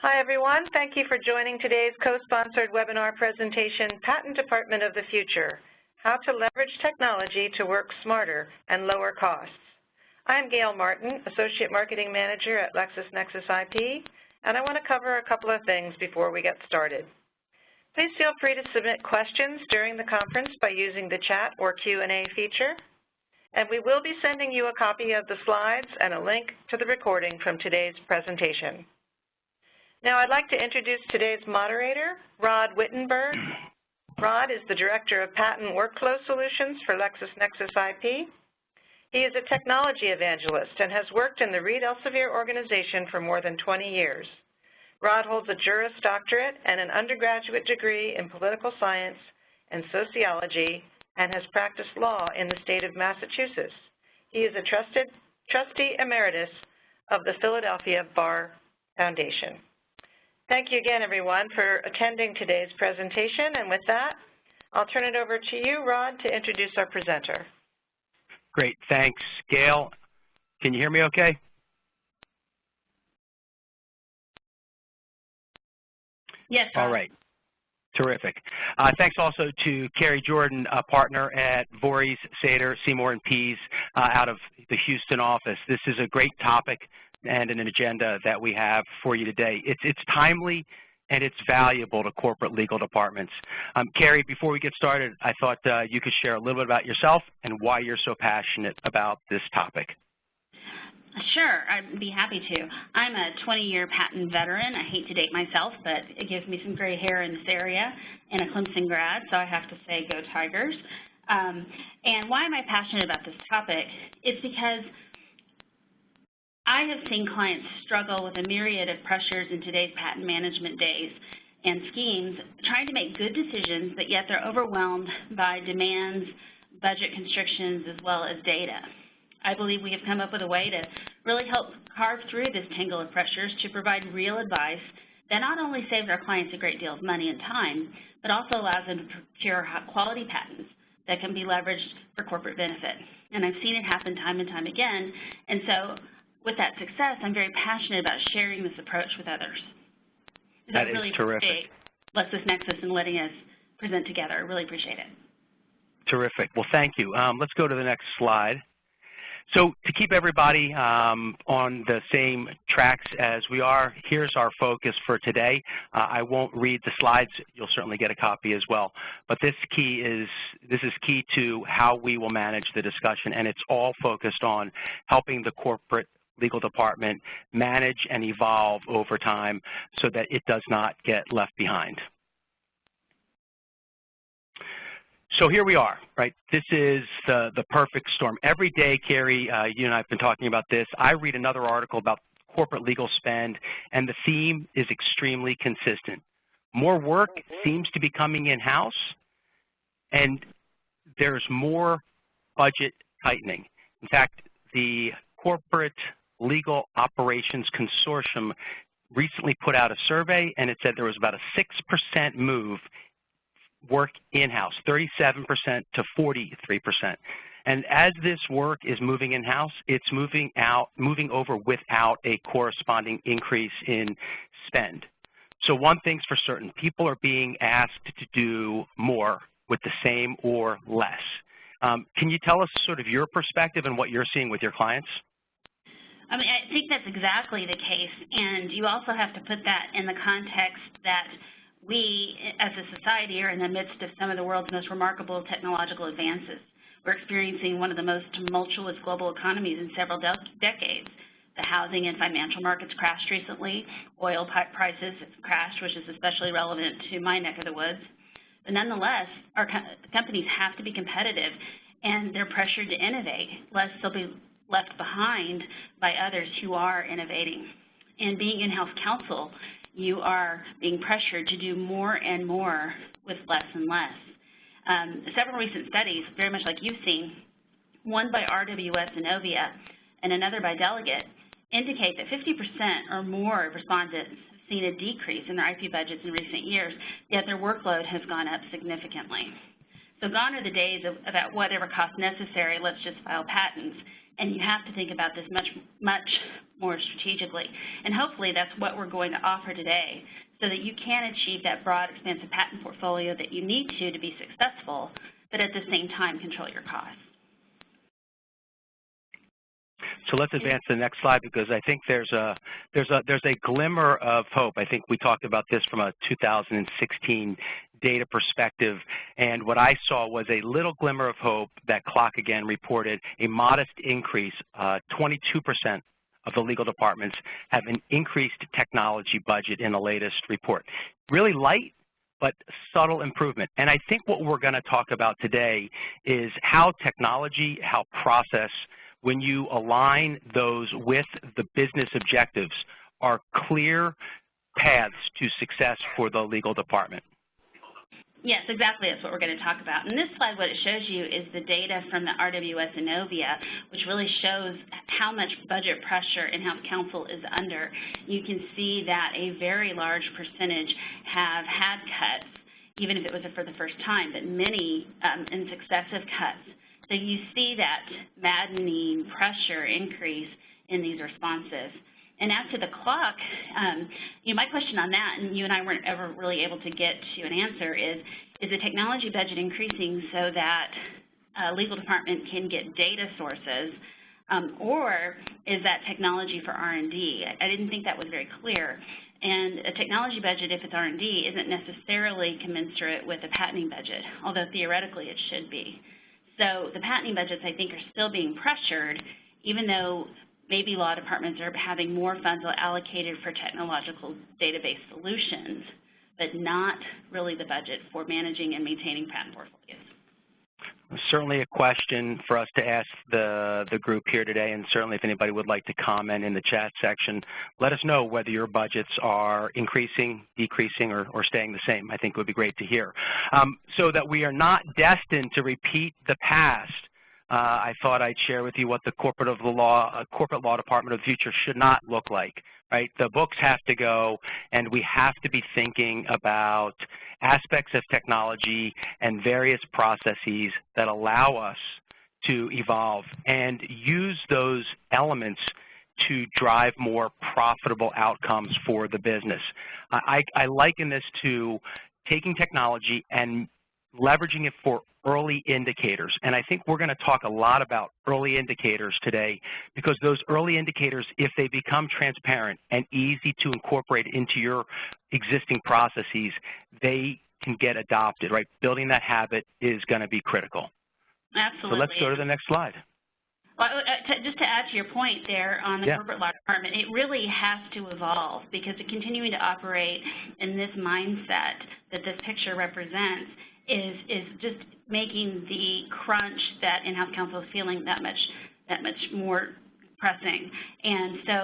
Hi, everyone. Thank you for joining today's co-sponsored webinar presentation, Patent Department of the Future, How to Leverage Technology to Work Smarter and Lower Costs. I'm Gail Martin, Associate Marketing Manager at LexisNexis IP, and I want to cover a couple of things before we get started. Please feel free to submit questions during the conference by using the chat or Q&A feature, and we will be sending you a copy of the slides and a link to the recording from today's presentation. Now, I'd like to introduce today's moderator, Rod Wittenberg. Rod is the Director of Patent Workflow Solutions for LexisNexis IP. He is a technology evangelist and has worked in the Reed Elsevier organization for more than 20 years. Rod holds a Juris Doctorate and an undergraduate degree in political science and sociology and has practiced law in the state of Massachusetts. He is a trustee emeritus of the Philadelphia Bar Foundation. Thank you again, everyone, for attending today's presentation. And with that, I'll turn it over to you, Rod, to introduce our presenter. Great. Thanks, Gail. Can you hear me okay? Yes, Rod. All right. Terrific. Thanks also to Carrie Jordan, a partner at Voorhees, Sater, Seymour & Pease out of the Houston office. This is a great topic and an agenda that we have for you today. It's timely and it's valuable to corporate legal departments. Carrie, before we get started, I thought you could share a little bit about yourself and why you're so passionate about this topic. Sure, I'd be happy to. I'm a 20-year patent veteran. I hate to date myself, but it gives me some gray hair in this area, and a Clemson grad, so I have to say go Tigers. And why am I passionate about this topic? It's because I have seen clients struggle with a myriad of pressures in today's patent management days and schemes, trying to make good decisions, but yet they're overwhelmed by demands, budget constrictions, as well as data. I believe we have come up with a way to really help carve through this tangle of pressures to provide real advice that not only saves our clients a great deal of money and time, but also allows them to procure quality patents that can be leveraged for corporate benefit. And I've seen it happen time and time again. And so with that success, I'm very passionate about sharing this approach with others. That is terrific. LexisNexis and letting us present together. I really appreciate it. Terrific. Well, thank you. Let's go to the next slide. So to keep everybody on the same tracks as we are, here's our focus for today. I won't read the slides. You'll certainly get a copy as well. But this is key to how we will manage the discussion, and it's all focused on helping the corporate legal department manage and evolve over time so that it does not get left behind. So here we are, right? This is the perfect storm. Every day, Carrie, you and I have been talking about this. I read another article about corporate legal spend, and the theme is extremely consistent. More work seems to be coming in-house, and there's more budget tightening. In fact, the Corporate Legal Operations Consortium recently put out a survey, and it said there was about a 6% move work in-house, 37% to 43%. And as this work is moving in-house, it's moving over without a corresponding increase in spend. So one thing's for certain, people are being asked to do more with the same or less. Can you tell us sort of your perspective and what you're seeing with your clients? I mean, I think that's exactly the case, and you also have to put that in the context that we, as a society, are in the midst of some of the world's most remarkable technological advances. We're experiencing one of the most tumultuous global economies in several decades. The housing and financial markets crashed recently. Oil prices have crashed, which is especially relevant to my neck of the woods. But nonetheless, our companies have to be competitive, and they're pressured to innovate, lest they'll be left behind by others who are innovating. And being in-house counsel, you are being pressured to do more and more with less and less. Several recent studies, very much like you've seen, one by RWS and Ovia and another by Delegate, indicate that 50% or more of respondents have seen a decrease in their IP budgets in recent years, yet their workload has gone up significantly. So gone are the days of at whatever cost necessary, let's just file patents. And you have to think about this much more strategically. And hopefully that's what we're going to offer today, so that you can achieve that broad, expansive patent portfolio that you need to be successful, but at the same time control your costs. So let's advance to the next slide, because I think there's a glimmer of hope. I think we talked about this from a 2016 data perspective, and what I saw was a little glimmer of hope that Clock again reported a modest increase. 22% of the legal departments have an increased technology budget in the latest report. Really light, but subtle improvement. And I think what we're going to talk about today is how technology, how process, when you align those with the business objectives, are clear paths to success for the legal department. Yes, exactly. That's what we're going to talk about. In this slide, what it shows you is the data from the RWS Innovia, which really shows how much budget pressure in-house counsel is under. You can see that a very large percentage have had cuts, even if it was for the first time, but many in successive cuts. So you see that maddening pressure increase in these responses. And as to the clock, my question on that, and you and I weren't ever really able to get to an answer, is the technology budget increasing so that a legal department can get data sources, or is that technology for R&D? I didn't think that was very clear. And a technology budget, if it's R&D, isn't necessarily commensurate with a patenting budget, although theoretically it should be. So the patenting budgets, I think, are still being pressured, even though maybe law departments are having more funds allocated for technological database solutions, but not really the budget for managing and maintaining patent portfolios. Certainly a question for us to ask the group here today, and certainly if anybody would like to comment in the chat section, let us know whether your budgets are increasing, decreasing, or staying the same. I think it would be great to hear. So that we are not destined to repeat the past, I thought I'd share with you what the corporate law department of the future should not look like. Right? The books have to go, and we have to be thinking about aspects of technology and various processes that allow us to evolve and use those elements to drive more profitable outcomes for the business. I liken this to taking technology and leveraging it for early indicators. And I think we're going to talk a lot about early indicators today, because those early indicators, if they become transparent and easy to incorporate into your existing processes, they can get adopted, right? Building that habit is going to be critical. Absolutely. So let's go to the next slide. Well, just to add to your point there on the corporate law department, it really has to evolve, because continuing to operate in this mindset that this picture represents is just making the crunch that in-house counsel is feeling that much more pressing. And so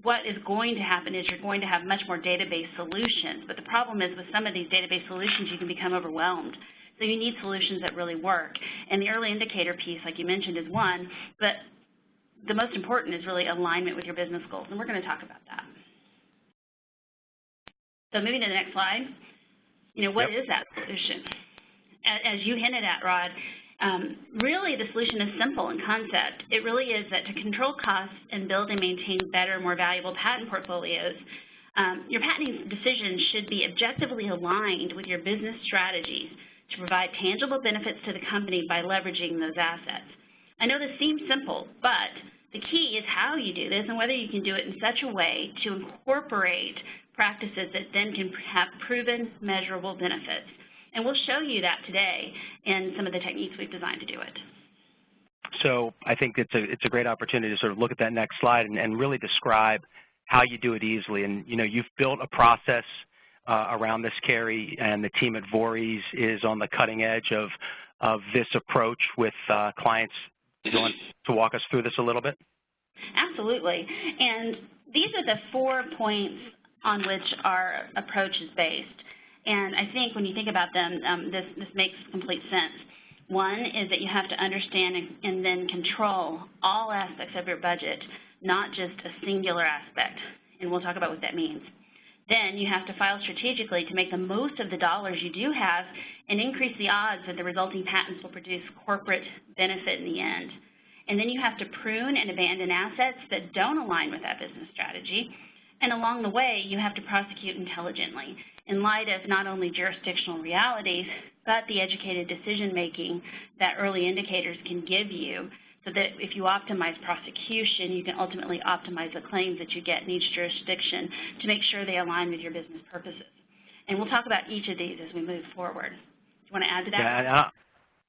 what is going to happen is you're going to have much more database solutions. But the problem is with some of these database solutions, you can become overwhelmed. So you need solutions that really work. And the early indicator piece, like you mentioned, is one. But the most important is really alignment with your business goals. And we're going to talk about that. So moving to the next slide, what is that solution? As you hinted at, Rod, really the solution is simple in concept. It really is that to control costs and build and maintain better, more valuable patent portfolios, your patenting decisions should be objectively aligned with your business strategies to provide tangible benefits to the company by leveraging those assets. I know this seems simple, but the key is how you do this and whether you can do it in such a way to incorporate practices that then can have proven, measurable benefits. And we'll show you that today in some of the techniques we've designed to do it. So I think it's a great opportunity to sort of look at that next slide and really describe how you do it easily. And, you've built a process around this, Carrie, and the team at Voorhees is on the cutting edge of this approach with clients. Do you want to walk us through this a little bit? Absolutely. And these are the 4 points on which our approach is based. And I think when you think about them, this makes complete sense. One is that you have to understand and then control all aspects of your budget, not just a singular aspect. And we'll talk about what that means. Then you have to file strategically to make the most of the dollars you do have and increase the odds that the resulting patents will produce corporate benefit in the end. And then you have to prune and abandon assets that don't align with that business strategy. And along the way, you have to prosecute intelligently in light of not only jurisdictional realities, but the educated decision-making that early indicators can give you, so that if you optimize prosecution, you can ultimately optimize the claims that you get in each jurisdiction to make sure they align with your business purposes. And we'll talk about each of these as we move forward. Do you want to add to that?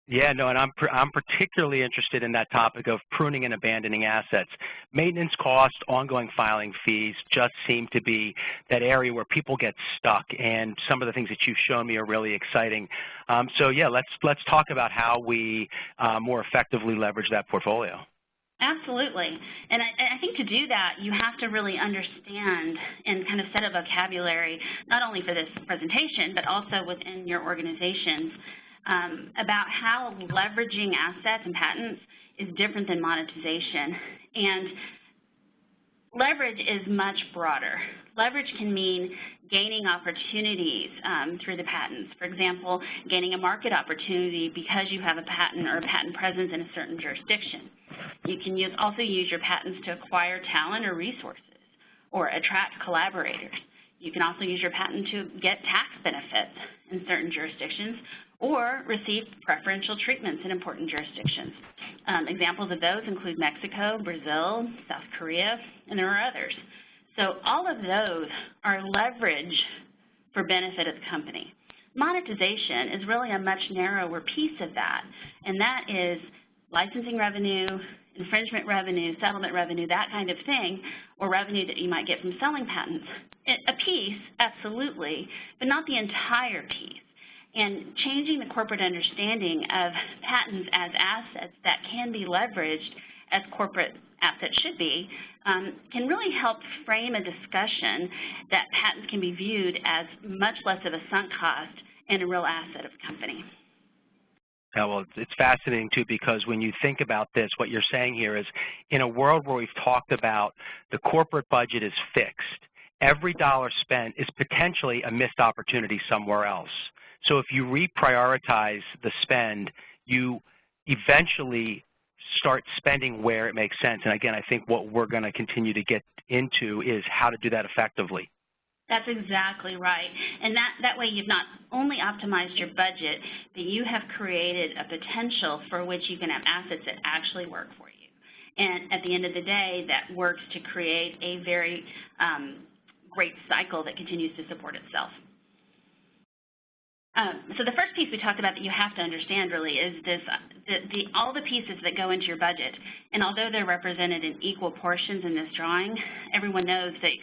And I'm particularly interested in that topic of pruning and abandoning assets. Maintenance costs, ongoing filing fees just seem to be that area where people get stuck, and some of the things that you've shown me are really exciting. So yeah, let's talk about how we more effectively leverage that portfolio. Absolutely. And I think to do that, you have to really understand and kind of set a vocabulary, not only for this presentation, but also within your organizations, about how leveraging assets and patents is different than monetization. And leverage is much broader. Leverage can mean gaining opportunities through the patents. For example, gaining a market opportunity because you have a patent or a patent presence in a certain jurisdiction. You can also use your patents to acquire talent or resources or attract collaborators. You can also use your patent to get tax benefits in certain jurisdictions or receive preferential treatments in important jurisdictions. Examples of those include Mexico, Brazil, South Korea, and there are others. So all of those are leverage for benefit of the company. Monetization is really a much narrower piece of that, and that is licensing revenue, infringement revenue, settlement revenue, that kind of thing, or revenue that you might get from selling patents. A piece, absolutely, but not the entire piece. And changing the corporate understanding of patents as assets that can be leveraged as corporate assets should be can really help frame a discussion that patents can be viewed as much less of a sunk cost and a real asset of the company. Yeah, well, it's fascinating, too, because when you think about this, what you're saying here is in a world where we've talked about the corporate budget is fixed, every dollar spent is potentially a missed opportunity somewhere else. So if you reprioritize the spend, you eventually start spending where it makes sense. And again, I think what we're going to continue to get into is how to do that effectively. That's exactly right. And that way you've not only optimized your budget, but you have created a potential for which you can have assets that actually work for you. And at the end of the day, that works to create a very great cycle that continues to support itself. So the first piece we talked about that you have to understand really is this, all the pieces that go into your budget. And although they're represented in equal portions in this drawing, everyone knows that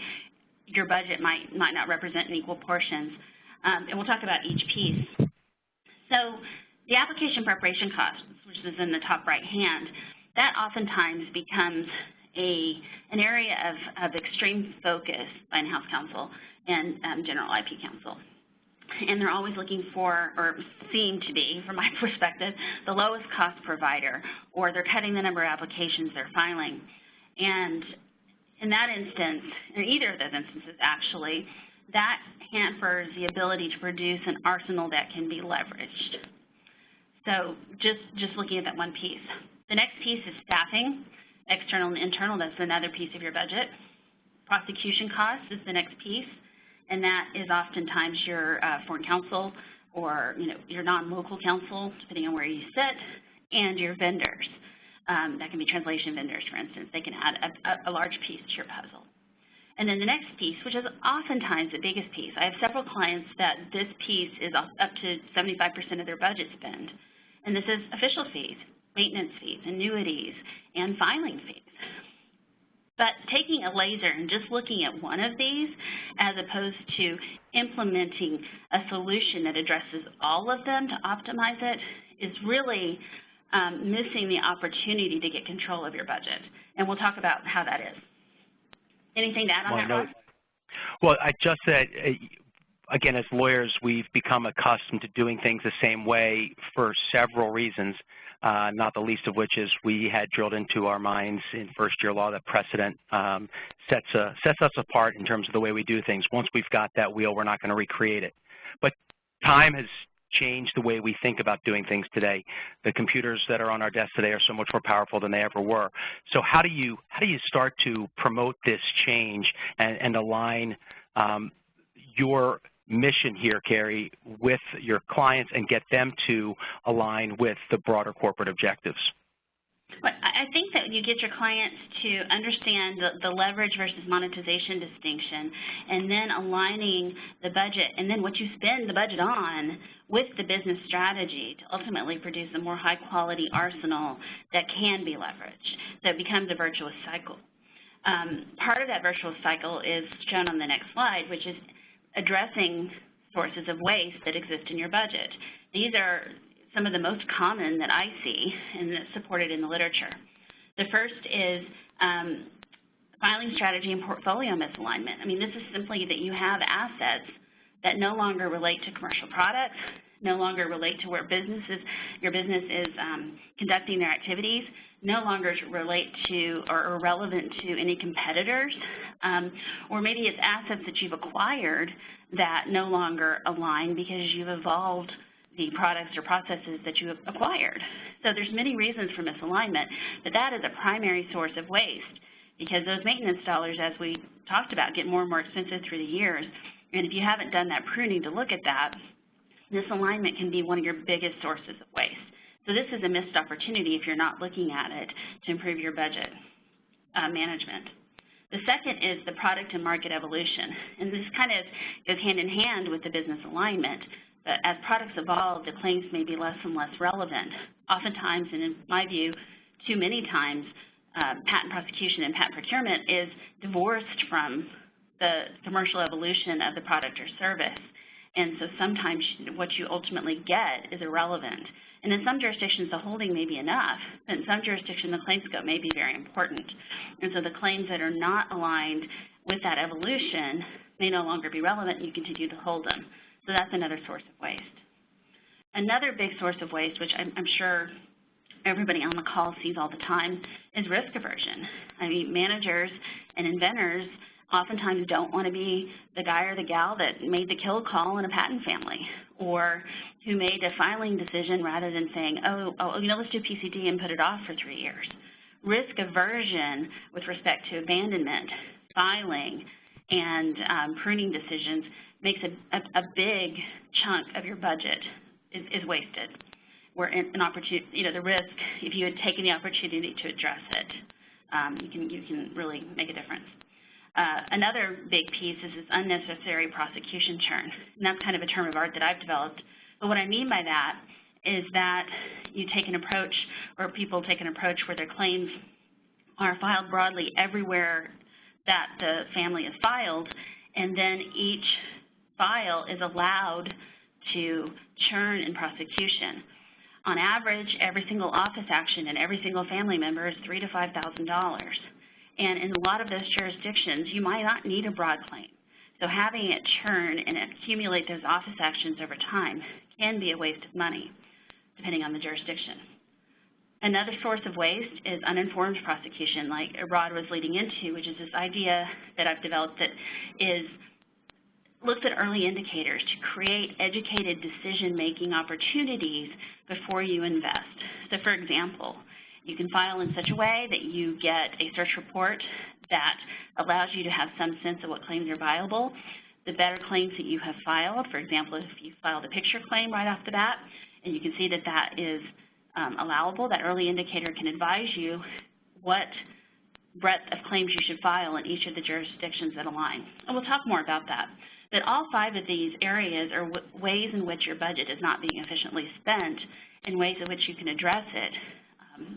your budget might not represent in equal portions. And we'll talk about each piece. So the application preparation costs, which is in the top right hand, that oftentimes becomes an area of extreme focus by in-house counsel and general IP counsel. And they're always looking for, or seem to be, from my perspective, the lowest cost provider, or they're cutting the number of applications they're filing. And in that instance, in either of those instances actually, that hampers the ability to produce an arsenal that can be leveraged. So just looking at that one piece. The next piece is staffing, external and internal. That's another piece of your budget. Prosecution costs is the next piece. And that is oftentimes your foreign counsel or your non-local counsel, depending on where you sit, and your vendors. That can be translation vendors, for instance. They can add a large piece to your puzzle. And then the next piece, which is oftentimes the biggest piece. I have several clients that this piece is up to 75% of their budget spend. And this is official fees, maintenance fees, annuities, and filing fees. But taking a laser and just looking at one of these as opposed to implementing a solution that addresses all of them to optimize it is really missing the opportunity to get control of your budget. And we'll talk about how that is. Anything to add on that, Rob? Well, I just said, again, as lawyers, we've become accustomed to doing things the same way for several reasons. Not the least of which is we had drilled into our minds in first-year law that precedent sets us apart in terms of the way we do things. Once we've got that wheel, we're not going to recreate it. But time has changed the way we think about doing things today. The computers that are on our desks today are so much more powerful than they ever were. So how do you start to promote this change and align your mission here, Carrie, with your clients and get them to align with the broader corporate objectives? Well, I think that you get your clients to understand the leverage versus monetization distinction, and then aligning the budget and then what you spend the budget on with the business strategy to ultimately produce a more high-quality arsenal that can be leveraged. So it becomes a virtuous cycle. Part of that virtuous cycle is shown on the next slide, which is addressing sources of waste that exist in your budget. These are some of the most common that I see and that's supported in the literature. The first is filing strategy and portfolio misalignment. I mean, this is simply that you have assets that no longer relate to commercial products, no longer relate to where your business is conducting their activities, no longer relate to or are relevant to any competitors, or maybe it's assets that you've acquired that no longer align because you've evolved the products or processes that you have acquired. So there's many reasons for misalignment, but that is a primary source of waste because those maintenance dollars, as we talked about, get more and more expensive through the years. And if you haven't done that pruning to look at that, misalignment can be one of your biggest sources of waste. So this is a missed opportunity if you're not looking at it to improve your budget management. The second is the product and market evolution. And this kind of goes hand in hand with the business alignment. But as products evolve, the claims may be less and less relevant. Oftentimes, and in my view, too many times, patent prosecution and patent procurement is divorced from the commercial evolution of the product or service. And so sometimes what you ultimately get is irrelevant. And in some jurisdictions, the holding may be enough, but in some jurisdictions, the claim scope may be very important. And so the claims that are not aligned with that evolution may no longer be relevant, and you continue to hold them. So that's another source of waste. Another big source of waste, which I'm sure everybody on the call sees all the time, is risk aversion. I mean, managers and inventors oftentimes don't want to be the guy or the gal that made the kill call in a patent family, or who made a filing decision rather than saying, let's do PCD and put it off for 3 years. Risk aversion with respect to abandonment, filing, and pruning decisions makes a big chunk of your budget is wasted. Where an opportunity, the risk, if you had taken the opportunity to address it, you can really make a difference. Another big piece is this unnecessary prosecution churn, and that's kind of a term of art that I've developed. But what I mean by that is that you take an approach, or people take an approach where their claims are filed broadly everywhere that the family is filed, and then each file is allowed to churn in prosecution. On average, every single office action and every single family member is $3,000 to $5,000. And in a lot of those jurisdictions, you might not need a broad claim. So having it churn and accumulate those office actions over time can be a waste of money, depending on the jurisdiction. Another source of waste is uninformed prosecution, like Rod was leading into, which is this idea that I've developed that looks at early indicators to create educated decision-making opportunities before you invest. So, for example, you can file in such a way that you get a search report that allows you to have some sense of what claims are viable. The better claims that you have filed, for example, if you filed a picture claim right off the bat, and you can see that that is allowable, that early indicator can advise you what breadth of claims you should file in each of the jurisdictions that align. And we'll talk more about that. But all 5 of these areas are ways in which your budget is not being efficiently spent and ways in which you can address it,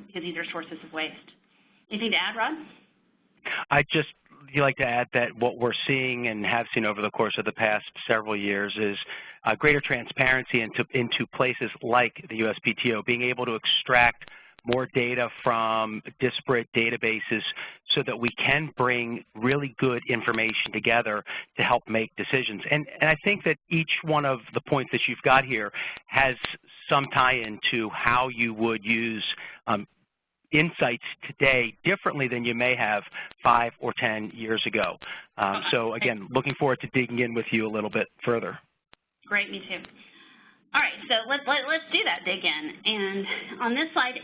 because these are sources of waste. Anything to add, Rod? I'd just like to add that what we're seeing and have seen over the course of the past several years is greater transparency into places like the USPTO, being able to extract more data from disparate databases so that we can bring really good information together to help make decisions. And I think that each one of the points that you've got here has some tie-in to how you would use insights today differently than you may have 5 or 10 years ago. So again, looking forward to digging in with you a little bit further. Great, me too. All right, so let's do that, dig in. And on this slide,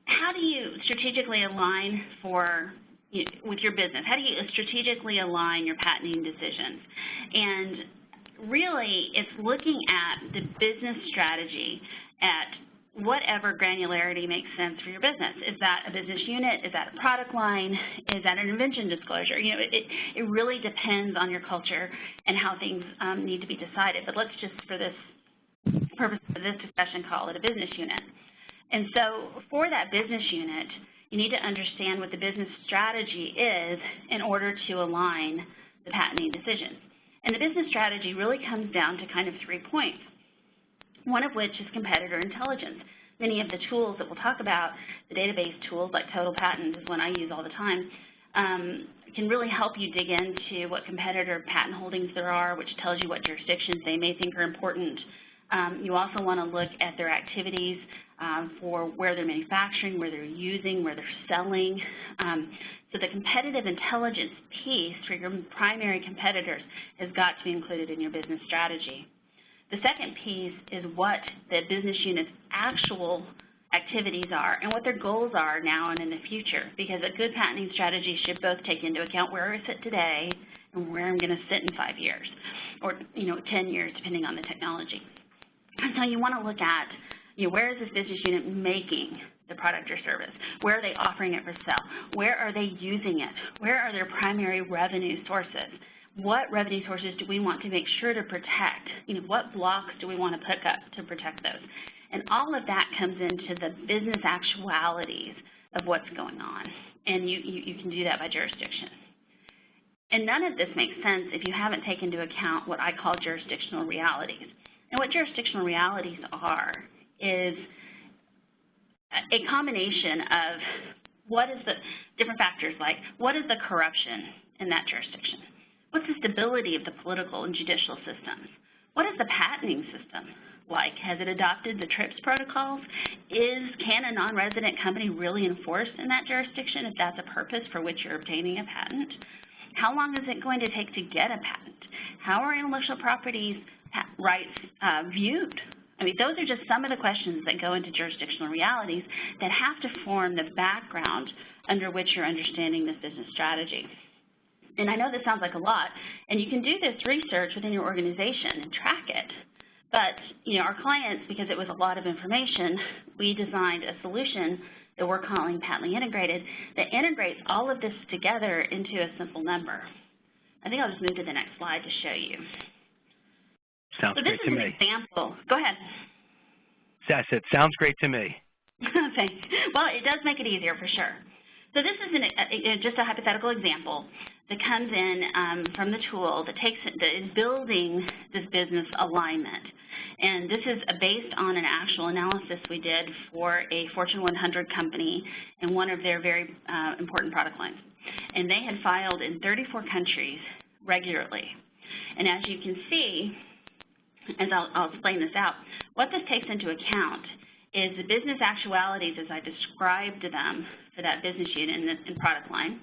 how do you strategically align with your business? How do you strategically align your patenting decisions? And really, it's looking at the business strategy at whatever granularity makes sense for your business. Is that a business unit? Is that a product line? Is that an invention disclosure? You know, it really depends on your culture and how things need to be decided. But let's just, for this purpose of this discussion, call it a business unit. And so for that business unit, you need to understand what the business strategy is in order to align the patenting decisions. And the business strategy really comes down to kind of 3 points, one of which is competitor intelligence. Many of the tools that we'll talk about, the database tools like Total Patent is one I use all the time, can really help you dig into what competitor patent holdings there are, which tells you what jurisdictions they may think are important. You also want to look at their activities for where they're manufacturing, where they're using, where they're selling. So the competitive intelligence piece for your primary competitors has got to be included in your business strategy. The second piece is what the business unit's actual activities are and what their goals are now and in the future, because a good patenting strategy should both take into account where I sit today and where I'm going to sit in 5 years or 10 years, depending on the technology. And so you want to look at, where is this business unit making the product or service? Where are they offering it for sale? Where are they using it? Where are their primary revenue sources? What revenue sources do we want to make sure to protect? What blocks do we want to pick up to protect those? And all of that comes into the business actualities of what's going on. And you can do that by jurisdiction. And none of this makes sense if you haven't taken into account what I call jurisdictional realities. And what jurisdictional realities are is a combination of what is the different factors, like what is the corruption in that jurisdiction? What's the stability of the political and judicial systems? What is the patenting system like? Has it adopted the TRIPS protocols? Can a non-resident company really enforce in that jurisdiction if that's a purpose for which you're obtaining a patent? How long is it going to take to get a patent? How are intellectual property rights viewed? I mean, those are just some of the questions that go into jurisdictional realities that have to form the background under which you're understanding this business strategy. And I know this sounds like a lot, and you can do this research within your organization and track it. But, our clients, because it was a lot of information, we designed a solution that we're calling Patently Integrated that integrates all of this together into a simple number. I think I'll just move to the next slide to show you. Sounds great to me. So this is an example. Go ahead. That's it. Sounds great to me. Thanks. Well, it does make it easier for sure. So this is just a hypothetical example that comes in from the tool that is building this business alignment. And this is based on an actual analysis we did for a Fortune 100 company in one of their very important product lines. And they had filed in 34 countries regularly. And as you can see, as I'll explain this out, what this takes into account is the business actualities as I described them for that business unit and product line.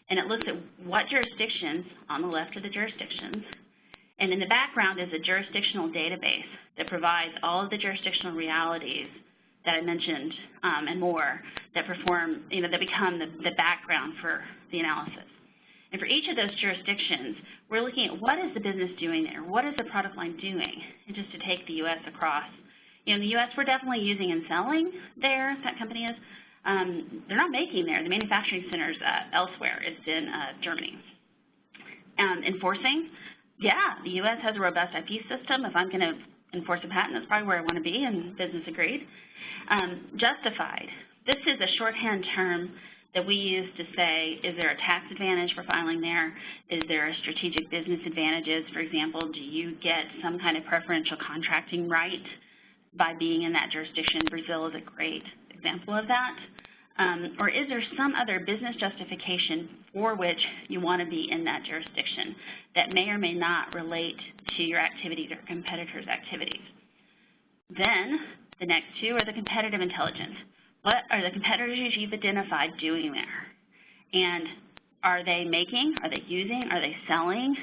And it looks at what jurisdictions, on the left are the jurisdictions, and in the background is a jurisdictional database that provides all of the jurisdictional realities that I mentioned and more that perform, that become the background for the analysis. And for each of those jurisdictions, we're looking at what is the business doing there? What is the product line doing? And just to take the U.S. across, in the U.S., we're definitely using and selling there, that company is. They're not making there. The manufacturing center's elsewhere. It's in Germany. Enforcing, yeah, the U.S. has a robust IP system. If I'm going to enforce a patent, that's probably where I want to be, and business agreed. Justified. This is a shorthand term that we use to say, is there a tax advantage for filing there? Is there a strategic business advantages? For example, do you get some kind of preferential contracting right by being in that jurisdiction? Brazil is a great example of that. Or is there some other business justification for which you want to be in that jurisdiction that may or may not relate to your activities or competitors' activities? Then the next two are the competitive intelligence. What are the competitors you've identified doing there? And are they making, are they using, are they selling?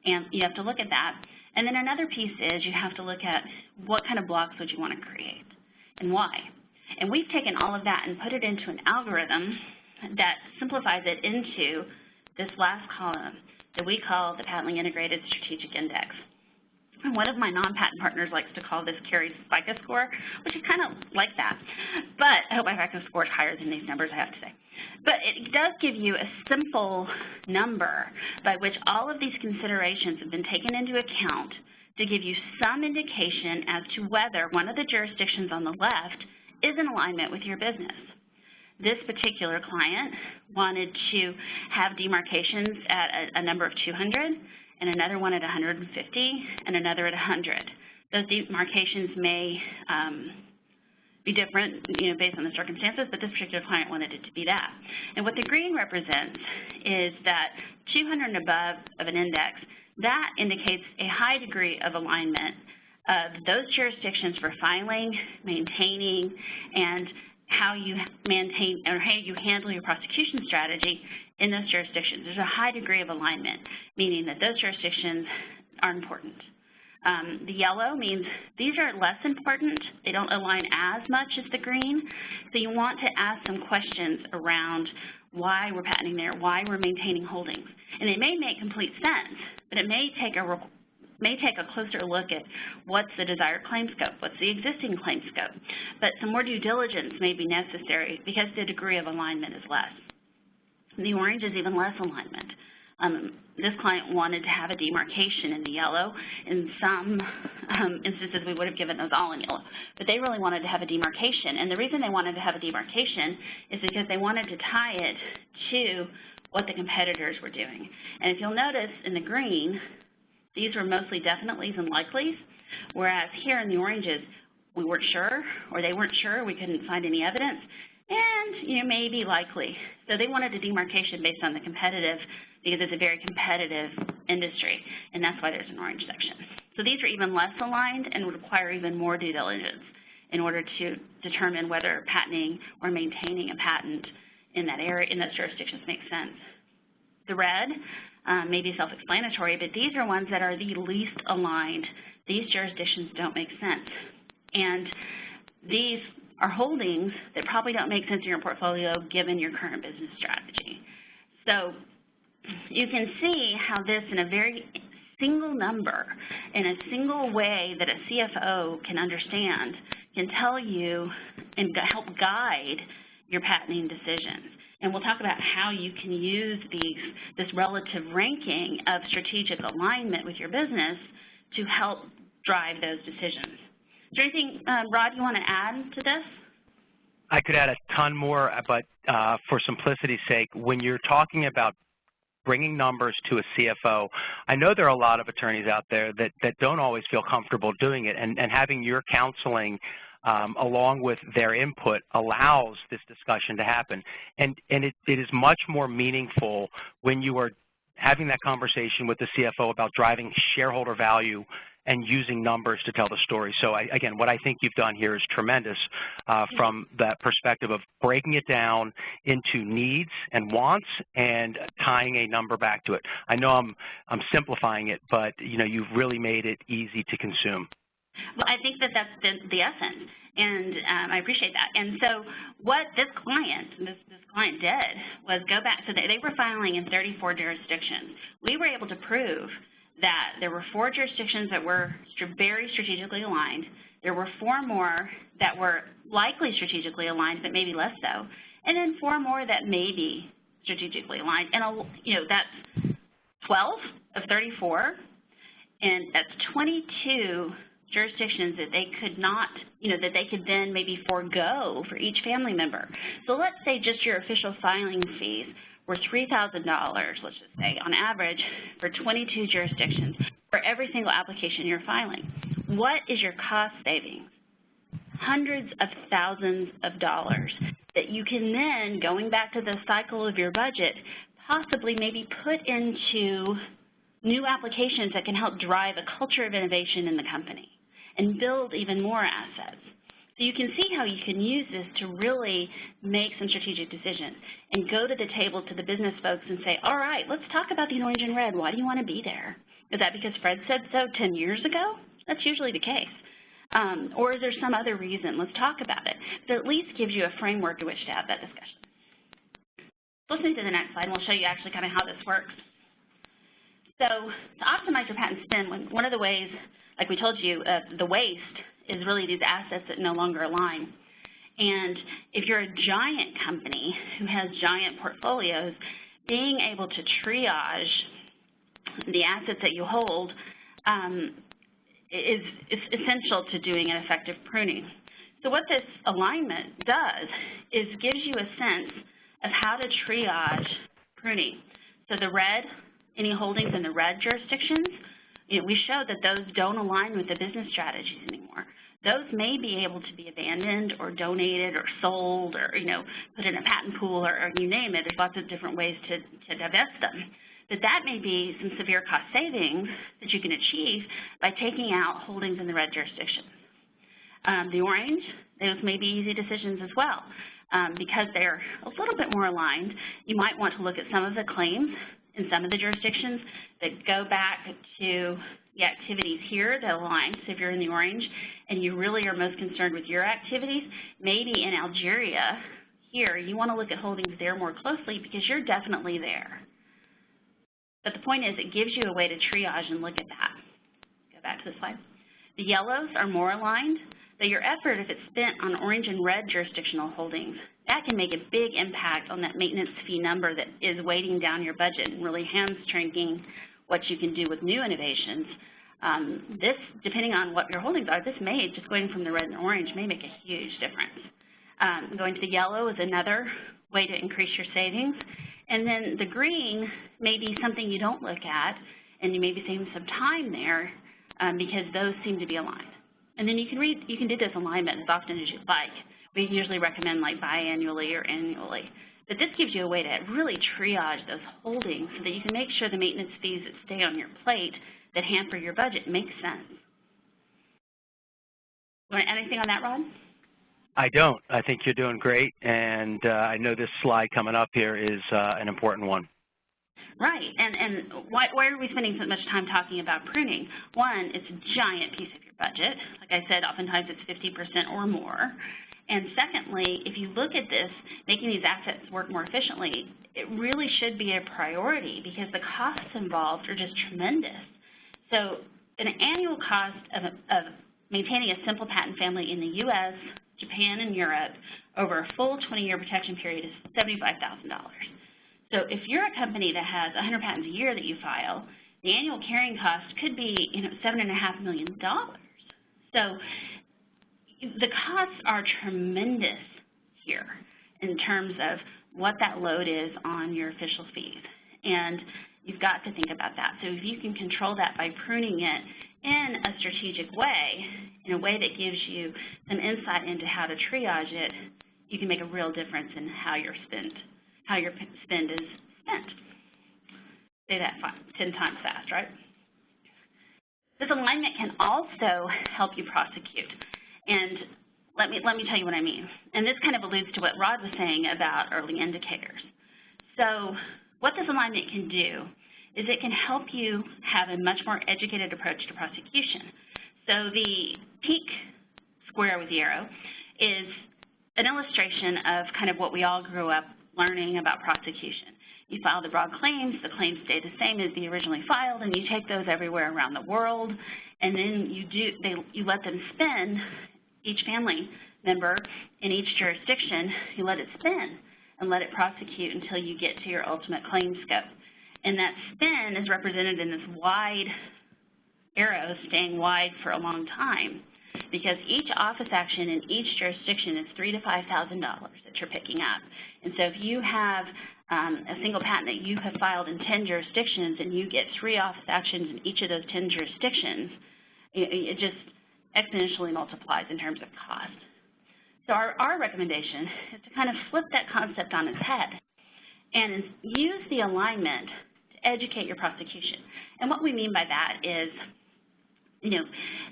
And you have to look at that. And then another piece is you have to look at what kind of blocks would you want to create and why. And we've taken all of that and put it into an algorithm that simplifies it into this last column that we call the Patently Integrated Strategic Index. And one of my non-patent partners likes to call this Carrie's FICO score, which is kind of like that. But I hope my FICO score is higher than these numbers, I have to say. But it does give you a simple number by which all of these considerations have been taken into account to give you some indication as to whether one of the jurisdictions on the left is in alignment with your business. This particular client wanted to have demarcations at a number of 200, and another one at 150, and another at 100. Those demarcations may be different, based on the circumstances, but this particular client wanted it to be that. And what the green represents is that 200 and above of an index, that indicates a high degree of alignment of those jurisdictions for filing, maintaining, and how you maintain or how you handle your prosecution strategy in those jurisdictions. There's a high degree of alignment, meaning that those jurisdictions are important. The yellow means these are less important. They don't align as much as the green. So you want to ask some questions around why we're patenting there, why we're maintaining holdings. And it may make complete sense, but it may take a closer look at what's the desired claim scope, what's the existing claim scope. But some more due diligence may be necessary because the degree of alignment is less. The orange is even less alignment. This client wanted to have a demarcation in the yellow. In some instances, we would have given those all in yellow. But they really wanted to have a demarcation. And the reason they wanted to have a demarcation is because they wanted to tie it to what the competitors were doing. And if you'll notice in the green, these were mostly definitelys and likelies, whereas here in the oranges, we weren't sure, or they weren't sure, we couldn't find any evidence, and maybe likely. So they wanted a demarcation based on the competitive, because it's a very competitive industry, and that's why there's an orange section. So these are even less aligned and would require even more due diligence in order to determine whether patenting or maintaining a patent in that area, in those jurisdictions makes sense. The red may be self-explanatory, but these are ones that are the least aligned. These jurisdictions don't make sense. And these are holdings that probably don't make sense in your portfolio given your current business strategy. So you can see how this, in a very single number, in a single way that a CFO can understand, can tell you and help guide your patenting decisions. And we'll talk about how you can use this relative ranking of strategic alignment with your business to help drive those decisions. Is there anything, Rod, you want to add to this? I could add a ton more, but for simplicity's sake, when you're talking about bringing numbers to a CFO, I know there are a lot of attorneys out there that don't always feel comfortable doing it, and having your counseling along with their input allows this discussion to happen. And it is much more meaningful when you are having that conversation with the CFO about driving shareholder value and using numbers to tell the story. So again, what I think you've done here is tremendous from that perspective of breaking it down into needs and wants and tying a number back to it. I know I'm simplifying it, but you've really made it easy to consume. Well, I think that's the essence, and I appreciate that. And so what this client did was go back. So they were filing in 34 jurisdictions. We were able to prove that there were 4 jurisdictions that were very strategically aligned. There were 4 more that were likely strategically aligned, but maybe less so, and then 4 more that may be strategically aligned. And that's 12 of 34, and that's 22 jurisdictions that they could not, that they could then maybe forego for each family member. So let's say just your official filing fees were $3,000, let's just say, on average for 22 jurisdictions for every single application you're filing. What is your cost savings? Hundreds of thousands of dollars that you can then, going back to the cycle of your budget, possibly maybe put into new applications that can help drive a culture of innovation in the company and build even more assets. So you can see how you can use this to really make some strategic decisions and go to the table to the business folks and say, all right, let's talk about the orange and red. Why do you want to be there? Is that because Fred said so 10 years ago? That's usually the case. Or is there some other reason? Let's talk about it. So at least gives you a framework in which to have that discussion. Let's move to the next slide, and we'll show you actually kind of how this works. So to optimize your patent spend, one of the ways, like we told you, the waste is really these assets that no longer align. And if you're a giant company who has giant portfolios, being able to triage the assets that you hold is essential to doing an effective pruning. So what this alignment does is gives you a sense of how to triage pruning. So the red, any holdings in the red jurisdictions, we showed that those don't align with the business strategies anymore. Those may be able to be abandoned or donated or sold or, put in a patent pool or you name it. There's lots of different ways to divest them. But that may be some severe cost savings that you can achieve by taking out holdings in the red jurisdictions. The orange, those may be easy decisions as well. Because they're a little bit more aligned, you might want to look at some of the claims in some of the jurisdictions that go back to the activities here that align. So if you're in the orange and you really are most concerned with your activities, maybe in Algeria here, you want to look at holdings there more closely because you're definitely there. But the point is it gives you a way to triage and look at that. Go back to the slide. The yellows are more aligned, but your effort, if it's spent on orange and red jurisdictional holdings, that can make a big impact on that maintenance fee number that is weighting down your budget and really hamstringing what you can do with new innovations. This, depending on what your holdings are, this may, just going from the red and orange, may make a huge difference. Going to the yellow is another way to increase your savings. And then the green may be something you don't look at, and you may be saving some time there because those seem to be aligned. And then you can do this alignment as often as you'd like. We usually recommend like biannually or annually. But this gives you a way to really triage those holdings so that you can make sure the maintenance fees that stay on your plate that hamper your budget make sense. Want to add anything on that, Rod? I don't. I think you're doing great, and I know this slide coming up here is an important one. Right, and why are we spending so much time talking about pruning? One, it's a giant piece of your budget. Like I said, oftentimes it's 50% or more. And secondly, if you look at this, making these assets work more efficiently, it really should be a priority because the costs involved are just tremendous. So an annual cost of maintaining a simple patent family in the U.S., Japan, and Europe over a full 20-year protection period is $75,000. So if you're a company that has 100 patents a year that you file, the annual carrying cost could be, $7.5 million. So the costs are tremendous here in terms of what that load is on your official fees. And you've got to think about that. So if you can control that by pruning it in a strategic way, in a way that gives you some insight into how to triage it, you can make a real difference in how your spend is spent. Say that 10 times fast, right? This alignment can also help you prosecute. And let me tell you what I mean. And this kind of alludes to what Rod was saying about early indicators. So what this alignment can do is it can help you have a much more educated approach to prosecution. So the pink square with the arrow is an illustration of kind of what we all grew up learning about prosecution. You file the broad claims, the claims stay the same as the originally filed, and you take those everywhere around the world, and then you let them spin, each family member in each jurisdiction, you let it spin and let it prosecute until you get to your ultimate claim scope. And that spin is represented in this wide arrow, staying wide for a long time, because each office action in each jurisdiction is $3,000 to $5,000 that you're picking up. And so if you have a single patent that you have filed in 10 jurisdictions and you get 3 office actions in each of those 10 jurisdictions, it just exponentially multiplies in terms of cost. So our recommendation is to kind of flip that concept on its head and use the alignment to educate your prosecution. And what we mean by that is you know,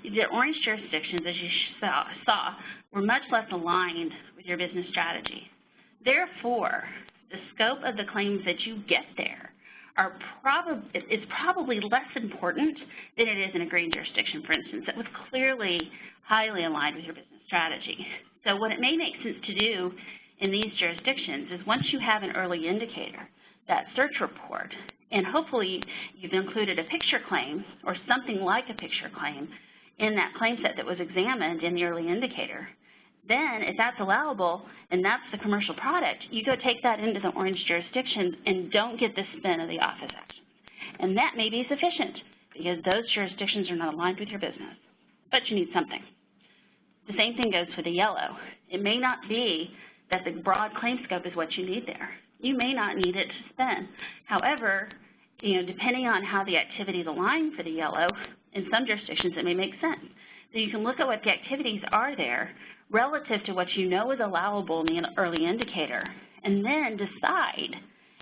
the orange jurisdictions, as you saw, were much less aligned with your business strategy. Therefore, the scope of the claims that you get there is probably less important than it is in a green jurisdiction, for instance, that was clearly highly aligned with your business strategy. So what it may make sense to do in these jurisdictions is once you have an early indicator, that search report, and hopefully you've included a picture claim or something like a picture claim in that claim set that was examined in the early indicator, then if that's allowable and that's the commercial product, you go take that into the orange jurisdiction and don't get the spin of the office action. And that may be sufficient because those jurisdictions are not aligned with your business, but you need something. The same thing goes for the yellow. It may not be that the broad claim scope is what you need there. You may not need it to spin. However, you know, depending on how the activities align for the yellow, in some jurisdictions it may make sense. So you can look at what the activities are there relative to what you know is allowable in the early indicator, and then decide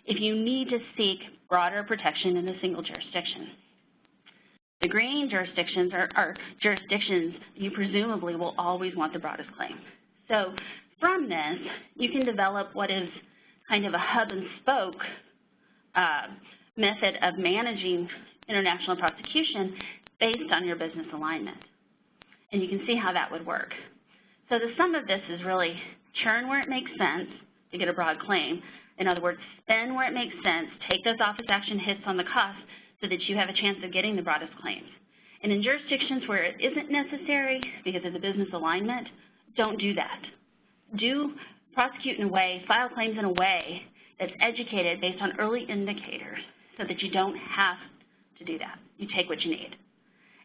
if you need to seek broader protection in a single jurisdiction. The green jurisdictions are jurisdictions you presumably will always want the broadest claim. So from this, you can develop what is kind of a hub and spoke method of managing international prosecution based on your business alignment. And you can see how that would work. So the sum of this is really churn where it makes sense to get a broad claim. In other words, spend where it makes sense, take those office action hits on the cost so that you have a chance of getting the broadest claims. And in jurisdictions where it isn't necessary because of the business alignment, don't do that. Prosecute in a way, file claims in a way that's educated based on early indicators so that you don't have to do that. You take what you need.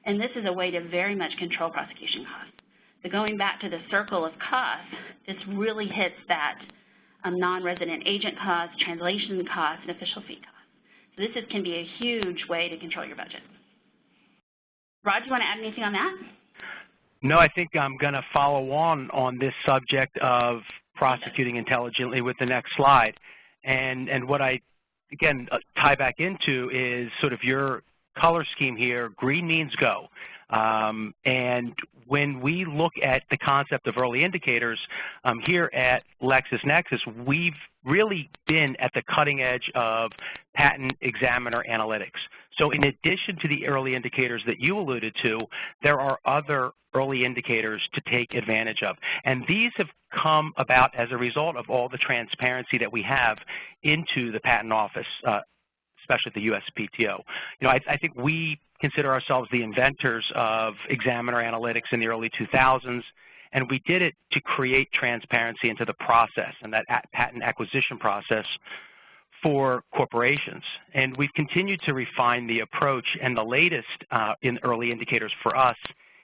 And this is a way to very much control prosecution costs. So going back to the circle of costs, this really hits that non-resident agent costs, translation costs, and official fee costs. So this can be a huge way to control your budget. Rod, do you want to add anything on that? No, I think I'm going to follow on this subject of prosecuting intelligently with the next slide. And what I, again, tie back into is sort of your color scheme here. Green means go. And when we look at the concept of early indicators, here at LexisNexis, we've really been at the cutting edge of patent examiner analytics. So in addition to the early indicators that you alluded to, there are other early indicators to take advantage of. And these have come about as a result of all the transparency that we have into the patent office, especially the USPTO. You know, I think we consider ourselves the inventors of examiner analytics in the early 2000s, and we did it to create transparency into the process and that patent acquisition process for corporations. And we've continued to refine the approach, and the latest in early indicators for us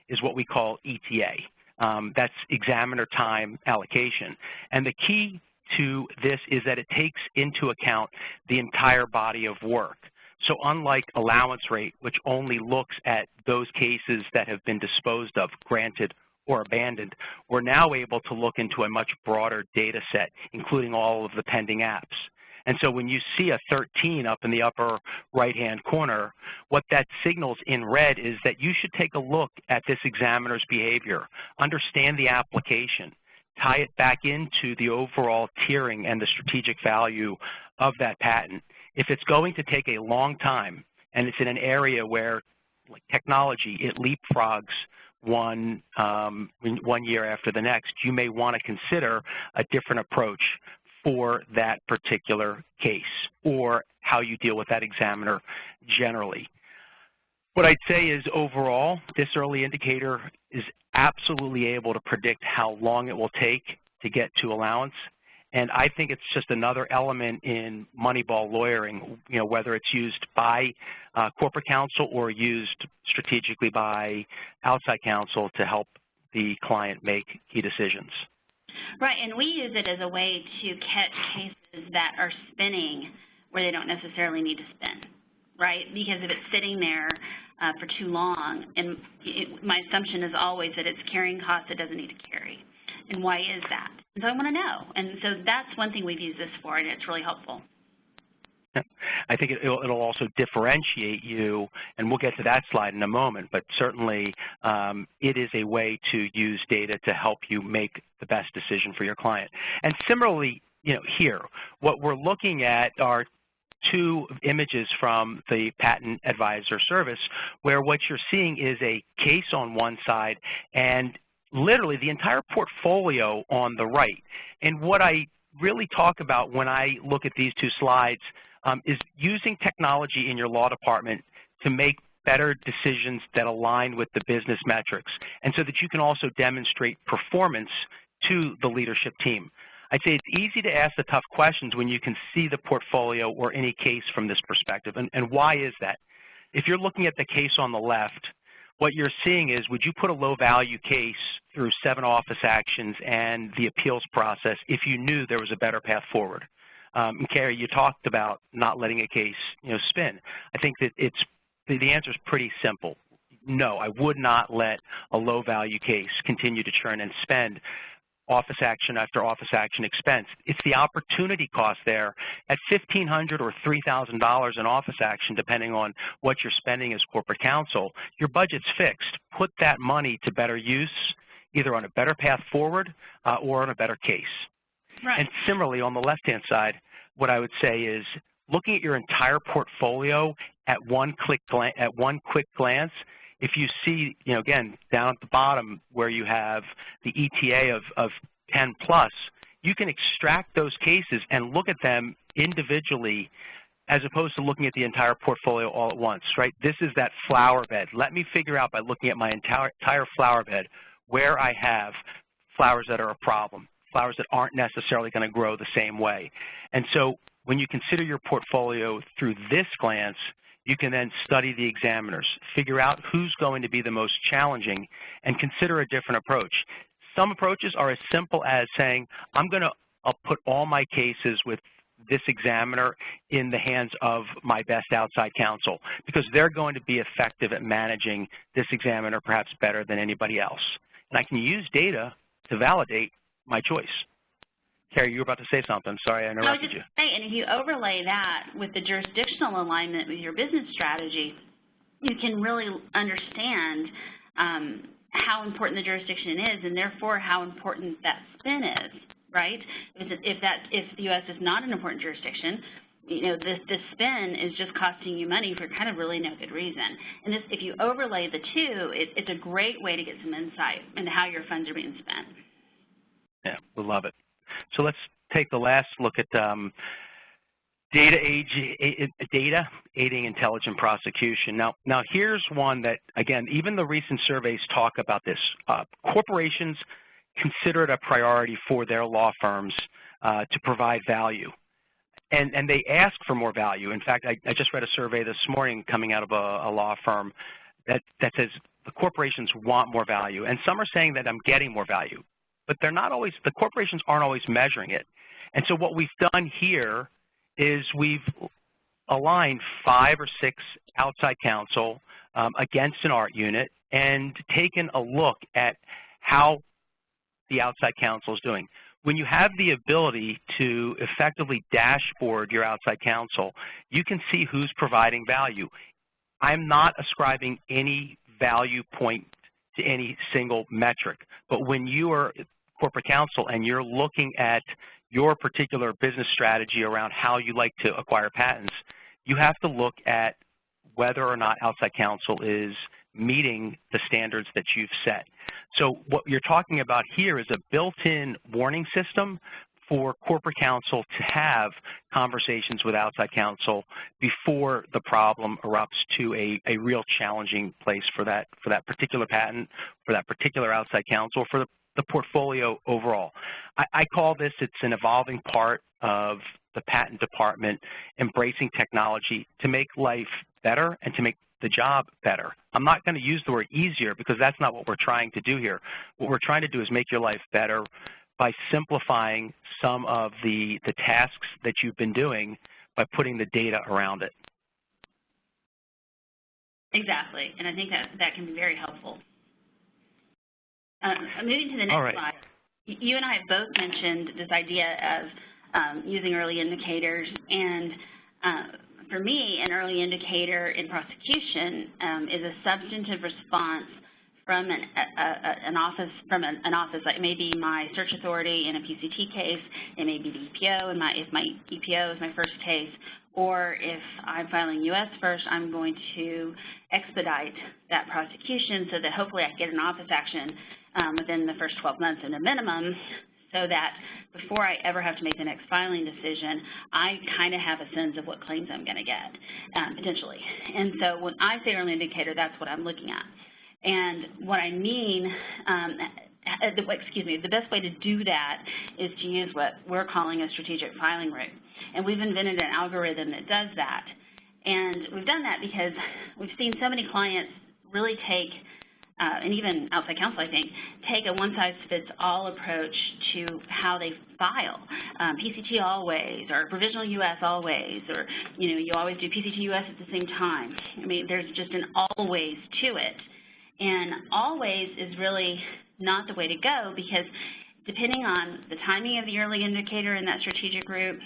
is what we call ETA. That's examiner time allocation. And the key to this is that it takes into account the entire body of work. So unlike allowance rate, which only looks at those cases that have been disposed of, granted, or abandoned, we're now able to look into a much broader data set, including all of the pending apps. And so when you see a 13 up in the upper right-hand corner, what that signals in red is that you should take a look at this examiner's behavior, understand the application, tie it back into the overall tiering and the strategic value of that patent. If it's going to take a long time and it's in an area where, like technology, it leapfrogs one year after the next, you may want to consider a different approach for that particular case or how you deal with that examiner generally. What I'd say is overall, this early indicator is absolutely able to predict how long it will take to get to allowance. And I think it's just another element in Moneyball lawyering, you know, whether it's used by corporate counsel or used strategically by outside counsel to help the client make key decisions. Right, and we use it as a way to catch cases that are spinning where they don't necessarily need to spin, right? Because if it's sitting there for too long, and my assumption is always that it's carrying costs it doesn't need to carry. And why is that? And so I want to know. And so that's one thing we've used this for, and it's really helpful. I think it'll also differentiate you, and we'll get to that slide in a moment, but certainly it is a way to use data to help you make the best decision for your client. And similarly, here, what we're looking at are two images from the Patent Advisor Service, where what you're seeing is a case on one side and literally the entire portfolio on the right. And what I really talk about when I look at these two slides is using technology in your law department to make better decisions that align with the business metrics, and so that you can also demonstrate performance to the leadership team. I'd say it's easy to ask the tough questions when you can see the portfolio or any case from this perspective. And why is that? If you're looking at the case on the left, what you're seeing is, would you put a low-value case through 7 office actions and the appeals process if you knew there was a better path forward? And Carrie, you talked about not letting a case, spin. I think that the answer is pretty simple. No, I would not let a low-value case continue to churn and spend office action after office action expense. It's the opportunity cost there at $1,500 or $3,000 in office action, depending on what you're spending as corporate counsel. Your budget's fixed. Put that money to better use, either on a better path forward or on a better case. Right. And similarly, on the left-hand side, what I would say is looking at your entire portfolio at one quick glance. If you see, again, down at the bottom where you have the ETA of 10 plus, you can extract those cases and look at them individually as opposed to looking at the entire portfolio all at once, right? This is that flower bed. Let me figure out by looking at my entire flower bed where I have flowers that are a problem, flowers that aren't necessarily going to grow the same way. And so when you consider your portfolio through this glance, you can then study the examiners, figure out who's going to be the most challenging, and consider a different approach. Some approaches are as simple as saying, I'll put all my cases with this examiner in the hands of my best outside counsel, because they're going to be effective at managing this examiner perhaps better than anybody else. And I can use data to validate my choice. Carrie, you were about to say something. Sorry, I interrupted you. And if you overlay that with the jurisdictional alignment with your business strategy, you can really understand how important the jurisdiction is, and therefore how important that spin is, right? If the U.S. is not an important jurisdiction, this spin is just costing you money for kind of really no good reason. And if you overlay the two, it's a great way to get some insight into how your funds are being spent. Yeah, we love it. So let's take the last look at data aiding intelligent prosecution. Now here's one that, again, even the recent surveys talk about this. Corporations consider it a priority for their law firms to provide value. And they ask for more value. In fact, I just read a survey this morning coming out of a law firm that says the corporations want more value. And some are saying that I'm getting more value. But they're not always, the corporations aren't always measuring it. And so what we've done here is we've aligned 5 or 6 outside counsel against an art unit and taken a look at how the outside counsel is doing. When you have the ability to effectively dashboard your outside counsel, you can see who's providing value. I'm not ascribing any value point to any single metric, but when you are corporate counsel and you're looking at your particular business strategy around how you like to acquire patents, you have to look at whether or not outside counsel is meeting the standards that you've set. So what you're talking about here is a built-in warning system for corporate counsel to have conversations with outside counsel before the problem erupts to a real challenging place for that particular patent, for that particular outside counsel, for the portfolio overall. I call this, it's an evolving part of the patent department embracing technology to make life better and to make the job better. I'm not going to use the word easier because that's not what we're trying to do here. What we're trying to do is make your life better by simplifying some of the tasks that you've been doing by putting the data around it. Exactly, and I think that can be very helpful. Moving to the next slide, you and I have both mentioned this idea of using early indicators, and For me, an early indicator in prosecution is a substantive response from an office, like it may be my search authority in a PCT case, it may be the EPO, if my EPO is my first case, or if I'm filing U.S. first, I'm going to expedite that prosecution so that hopefully I get an office action within the first 12 months at a minimum, so that before I ever have to make the next filing decision, I kind of have a sense of what claims I'm going to get, potentially. And so when I say early indicator, that's what I'm looking at. And what I mean, the best way to do that is to use what we're calling a strategic filing route. And we've invented an algorithm that does that. And we've done that because we've seen so many clients really take, and even outside counsel, I think, take a one-size-fits-all approach to how they file. PCT always, or provisional U.S. always, or, you always do PCT U.S. at the same time. I mean, there's just an always to it. And always is really not the way to go, because depending on the timing of the early indicator in that strategic route,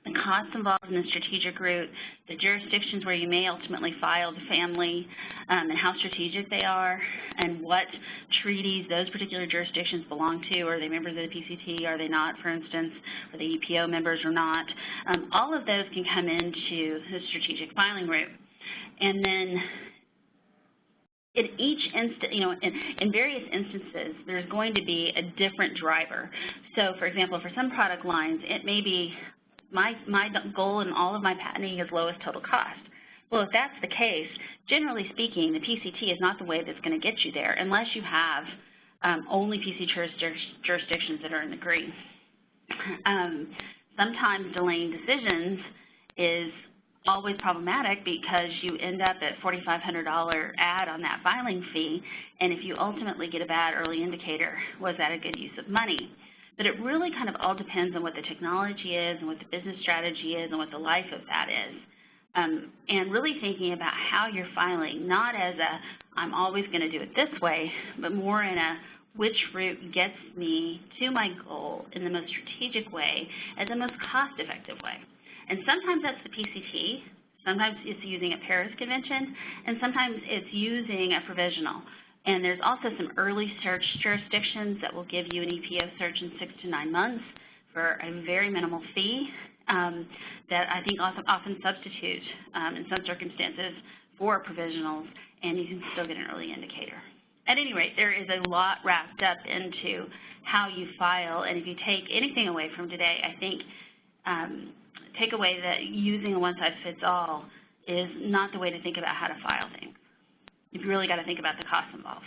the costs involved in the strategic route, the jurisdictions where you may ultimately file the family, and how strategic they are, and what treaties those particular jurisdictions belong to. Are they members of the PCT? Are they not, for instance? Are they EPO members or not? All of those can come into the strategic filing route. And then in each instance, in various instances, there's going to be a different driver. So, for example, for some product lines, it may be my goal in all of my patenting is lowest total cost. Well, if that's the case, generally speaking, the PCT is not the way that's going to get you there unless you have only PC jurisdictions that are in the green. Sometimes delaying decisions is always problematic because you end up at $4,500 add on that filing fee, and if you ultimately get a bad early indicator, was that a good use of money? But it really kind of all depends on what the technology is and what the business strategy is and what the life of that is. And really thinking about how you're filing, not as a, I'm always going to do it this way, but more in a, which route gets me to my goal in the most strategic way, as the most cost-effective way. And sometimes that's the PCT, sometimes it's using a Paris Convention, and sometimes it's using a provisional. And there's also some early search jurisdictions that will give you an EPO search in 6 to 9 months for a very minimal fee that I think often substitute in some circumstances for provisionals, and you can still get an early indicator. At any rate, there is a lot wrapped up into how you file, and if you take anything away from today, I think take away that using a one-size-fits-all is not the way to think about how to file things. You've really got to think about the costs involved.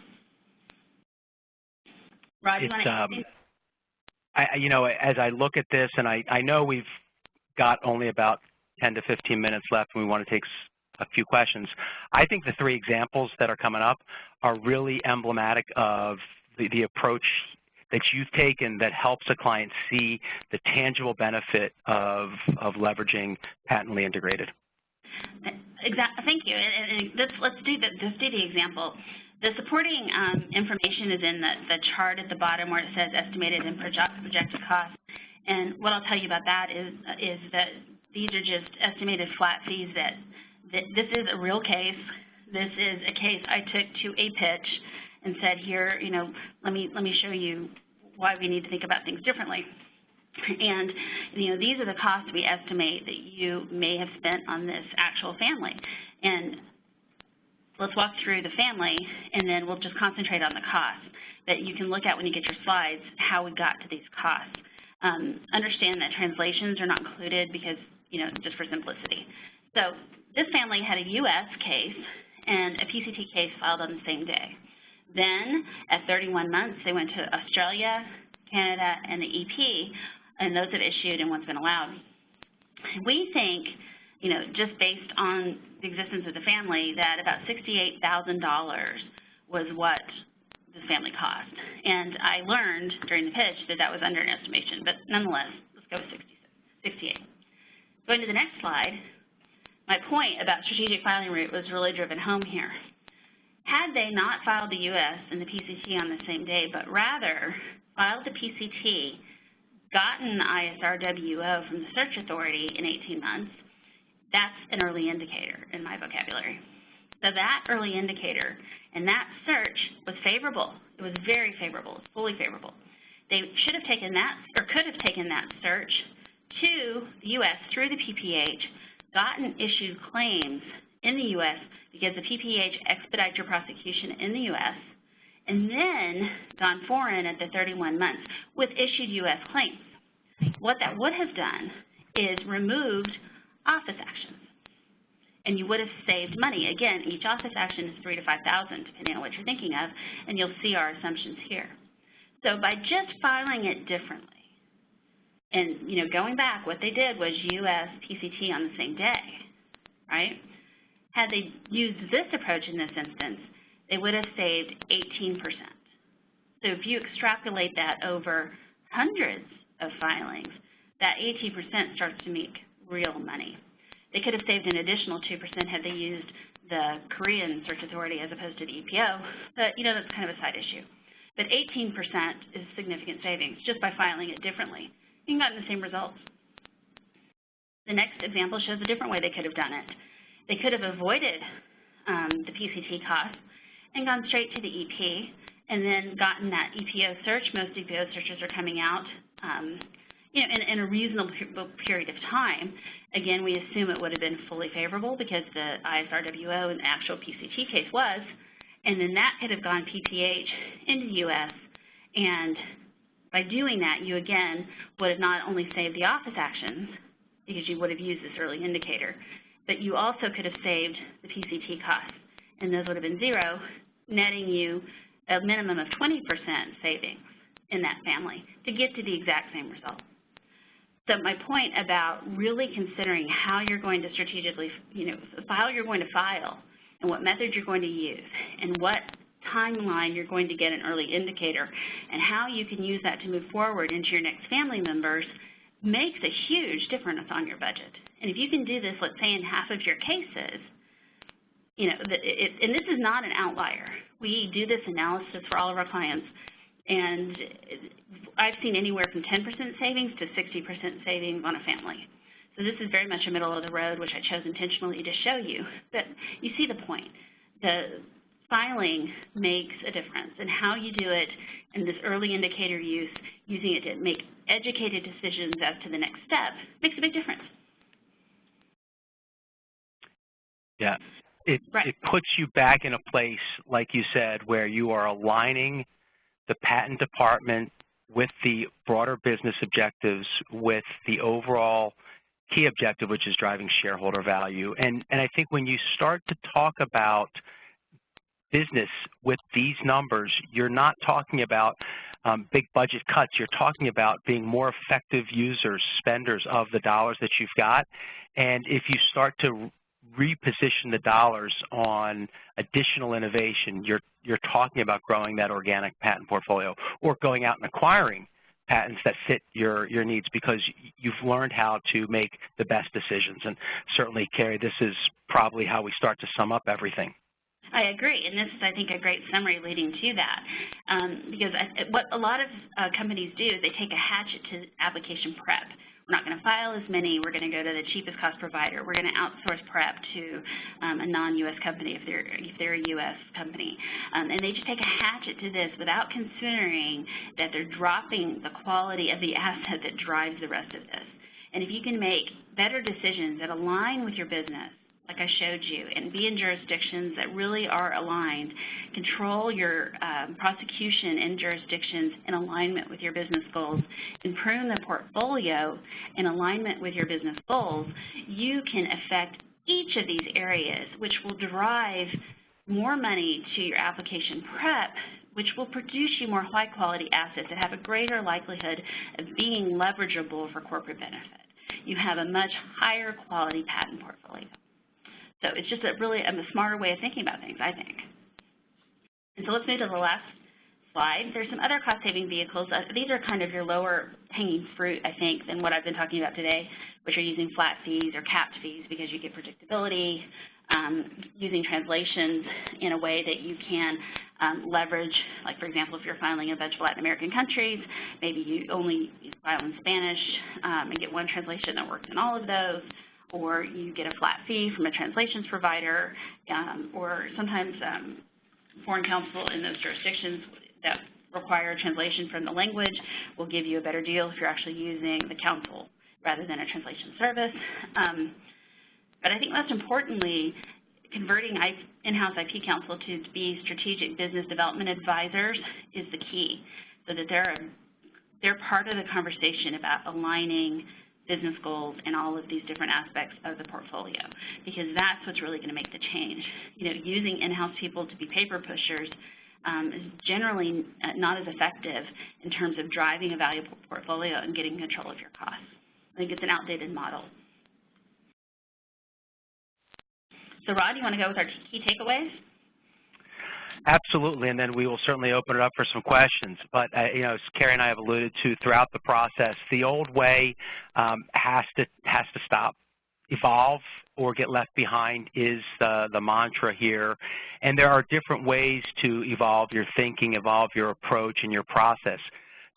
Rod, you want to add anything? As I look at this, and I know we've got only about 10 to 15 minutes left, and we want to take a few questions. I think the three examples that are coming up are really emblematic of the approach that you've taken that helps a client see the tangible benefit of leveraging patently integrated. Exactly. Thank you. And let's do the example. The supporting information is in the chart at the bottom where it says estimated and projected costs. And what I'll tell you about that is that these are just estimated flat fees. That this is a real case. This is a case I took to a pitch and said, here, let me show you why we need to think about things differently. And, these are the costs we estimate that you may have spent on this actual family. And let's walk through the family, and then we'll just concentrate on the costs that you can look at when you get your slides, how we got to these costs. Understand that translations are not included because, just for simplicity. So this family had a U.S. case and a PCT case filed on the same day. Then, at 31 months, they went to Australia, Canada, and the EP, and those have issued and one's been allowed. We think, just based on the existence of the family, that about $68,000 was what this family cost. And I learned during the pitch that that was under an estimation, but nonetheless, let's go with 68. Going to the next slide, my point about strategic filing route was really driven home here. Had they not filed the U.S. and the PCT on the same day, but rather filed the PCT, gotten ISRWO from the search authority in 18 months, That's an early indicator in my vocabulary. So that early indicator and that search was favorable. It was very favorable, fully favorable. They should have taken that, or could have taken that search to the U.S. through the PPH, gotten issued claims in the U.S. because the PPH expedites your prosecution in the U.S., and then gone foreign at the 31 months with issued U.S. claims. What that would have done is removed office actions, and you would have saved money. Again, each office action is $3,000 to $5,000, depending on what you're thinking of, and you'll see our assumptions here. So by just filing it differently, and going back, what they did was U.S. PCT on the same day, right? Had they used this approach in this instance, they would have saved 18%. So if you extrapolate that over hundreds of filings, that 18% starts to make real money. They could have saved an additional 2% had they used the Korean search authority as opposed to the EPO, but that's kind of a side issue. But 18% is significant savings just by filing it differently. You can get the same results. The next example shows a different way they could have done it. They could have avoided the PCT costs and gone straight to the EP and then gotten that EPO search. Most EPO searches are coming out in a reasonable period of time. Again, we assume it would have been fully favorable because the ISRWO and the actual PCT case was, and then that could have gone PPH into the U.S., and by doing that, you again would have not only saved the office actions because you would have used this early indicator, but you also could have saved the PCT costs, and those would have been zero, netting you a minimum of 20% savings in that family to get to the exact same result. So my point about really considering how you're going to strategically, file you're going to file, and what method you're going to use, and what timeline you're going to get an early indicator, and how you can use that to move forward into your next family members makes a huge difference on your budget. And if you can do this, let's say in half of your cases, and this is not an outlier. We do this analysis for all of our clients, and I've seen anywhere from 10% savings to 60% savings on a family. So this is very much a middle of the road, which I chose intentionally to show you. But you see the point. The filing makes a difference, and how you do it and this early indicator use, using it to make educated decisions as to the next step, makes a big difference. Yeah, it puts you back in a place, like you said, where you are aligning the patent department with the broader business objectives, with the overall key objective, which is driving shareholder value. And I think when you start to talk about business with these numbers, you're not talking about big budget cuts. You're talking about being more effective users, spenders of the dollars that you've got. And if you start to reposition the dollars on additional innovation, you're talking about growing that organic patent portfolio or going out and acquiring patents that fit your needs because you've learned how to make the best decisions. And certainly, Carrie, this is probably how we start to sum up everything. I agree, and this is, I think, a great summary leading to that, because what a lot of companies do is they take a hatchet to application prep. We're not going to file as many. We're going to go to the cheapest cost provider. We're going to outsource prep to a non-U.S. company if they're a U.S. company. And they just take a hatchet to this without considering that they're dropping the quality of the asset that drives the rest of this. And if you can make better decisions that align with your business, like I showed you, and be in jurisdictions that really are aligned, control your prosecution in jurisdictions in alignment with your business goals, and prune the portfolio in alignment with your business goals, you can affect each of these areas, which will drive more money to your application prep, which will produce you more high-quality assets that have a greater likelihood of being leverageable for corporate benefit. You have a much higher quality patent portfolio. So it's just a smarter way of thinking about things, I think. And so let's move to the last slide. There's some other cost-saving vehicles. These are kind of your lower-hanging fruit, I think, than what I've been talking about today, which are using flat fees or capped fees because you get predictability, using translations in a way that you can leverage, like, for example, if you're filing in a bunch of Latin American countries, maybe you only file in Spanish and get one translation that works in all of those. or you get a flat fee from a translations provider, or sometimes foreign counsel in those jurisdictions that require translation from the language will give you a better deal if you're actually using the counsel rather than a translation service. But I think most importantly, converting in-house IP counsel to be strategic business development advisors is the key, so that they're part of the conversation about aligning business goals and all of these different aspects of the portfolio, because that's what's really going to make the change. You know, using in-house people to be paper pushers is generally not as effective in terms of driving a valuable portfolio and getting control of your costs. I think it's an outdated model. So, Rod, you want to go with our key takeaways? Absolutely, and then we will certainly open it up for some questions. But, you know, as Carrie and I have alluded to throughout the process, the old way has to stop. Evolve or get left behind is the mantra here. And there are different ways to evolve your thinking, evolve your approach and your process.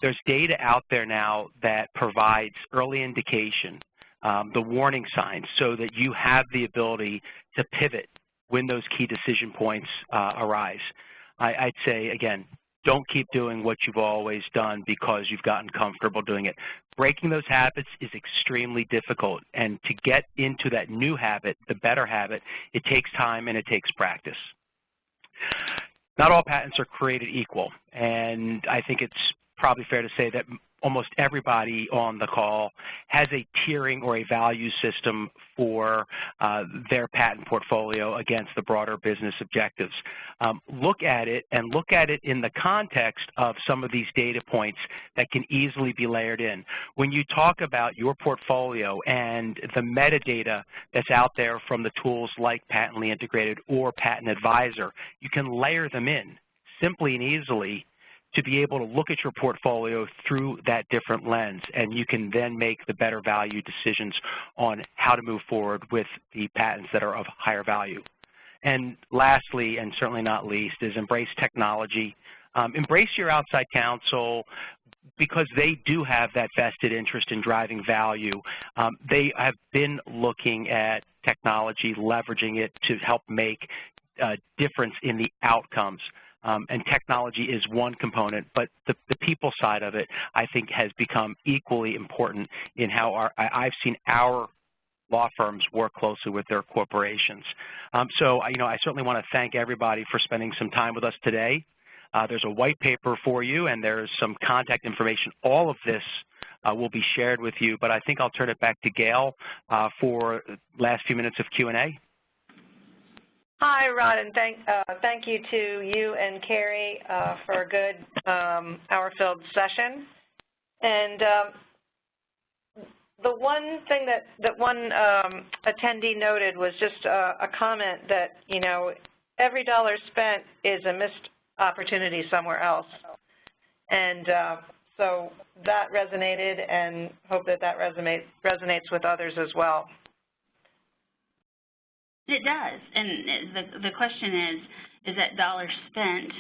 There's data out there now that provides early indication, the warning signs, so that you have the ability to pivot when those key decision points arise. I'd say, again, don't keep doing what you've always done because you've gotten comfortable doing it. Breaking those habits is extremely difficult, and to get into that new habit, the better habit, it takes time and it takes practice. Not all patents are created equal, and I think it's probably fair to say that almost everybody on the call has a tiering or a value system for their patent portfolio against the broader business objectives. Look at it, and look at it in the context of some of these data points that can easily be layered in. When you talk about your portfolio and the metadata that's out there from the tools like Patently Integrated or Patent Advisor, you can layer them in simply and easily to be able to look at your portfolio through that different lens, and you can then make the better value decisions on how to move forward with the patents that are of higher value. And lastly, and certainly not least, is embrace technology. Embrace your outside counsel because they do have that vested interest in driving value. They have been looking at technology, leveraging it to help make a difference in the outcomes. And technology is one component, but the people side of it, I think, has become equally important in how I've seen our law firms work closely with their corporations. So, you know, I certainly want to thank everybody for spending some time with us today. There's a white paper for you, and there's some contact information. All of this will be shared with you, but I think I'll turn it back to Gail for the last few minutes of Q&A. Hi, Rod, and thank you to you and Carrie for a good hour-filled session. And the one thing that one attendee noted was just a comment that, you know, every dollar spent is a missed opportunity somewhere else. And so that resonated, and hope that resonates with others as well. It does, and the question is that dollar spent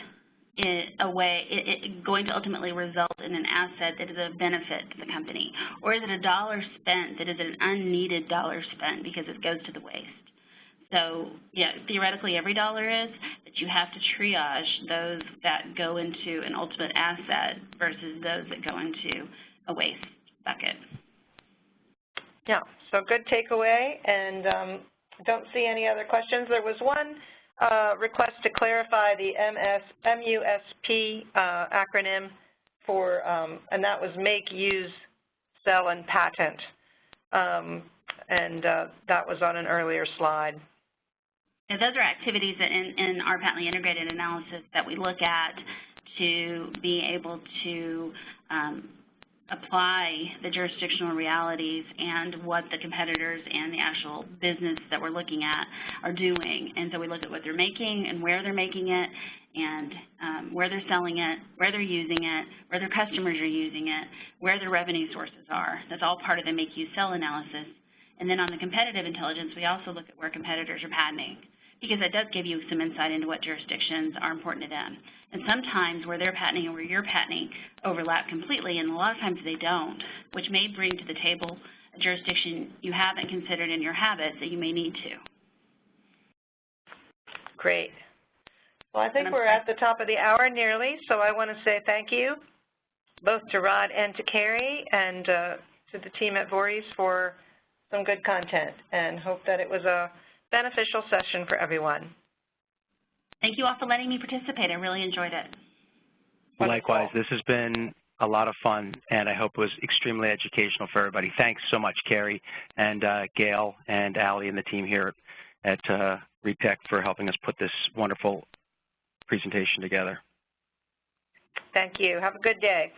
going to ultimately result in an asset that is a benefit to the company, or is it a dollar spent that is an unneeded dollar spent because it goes to the waste? So, yeah, theoretically every dollar is, but you have to triage those that go into an ultimate asset versus those that go into a waste bucket. Yeah, so good takeaway, and don't see any other questions. There was one request to clarify the MUSP acronym for, and that was make, use, sell, and patent. And that was on an earlier slide. Yeah, those are activities in our Patently Integrated analysis that we look at to be able to apply the jurisdictional realities and what the competitors and the actual business that we're looking at are doing. And so we look at what they're making and where they're making it, and where they're selling it, where they're using it, where their customers are using it, where their revenue sources are. That's all part of the make, use, sell analysis. And then on the competitive intelligence, we also look at where competitors are patenting, because that does give you some insight into what jurisdictions are important to them. And sometimes where they're patenting and where you're patenting overlap completely, and a lot of times they don't, which may bring to the table a jurisdiction you haven't considered in your habits that you may need to. Great. Well, I think we're at the top of the hour nearly, so I want to say thank you both to Rod and to Carrie and to the team at Voorhees for some good content, and hope that it was a beneficial session for everyone. Thank you all for letting me participate. I really enjoyed it. Likewise, this has been a lot of fun, and I hope it was extremely educational for everybody. Thanks so much, Carrie and Gail and Allie and the team here at REPEC for helping us put this wonderful presentation together. Thank you. Have a good day.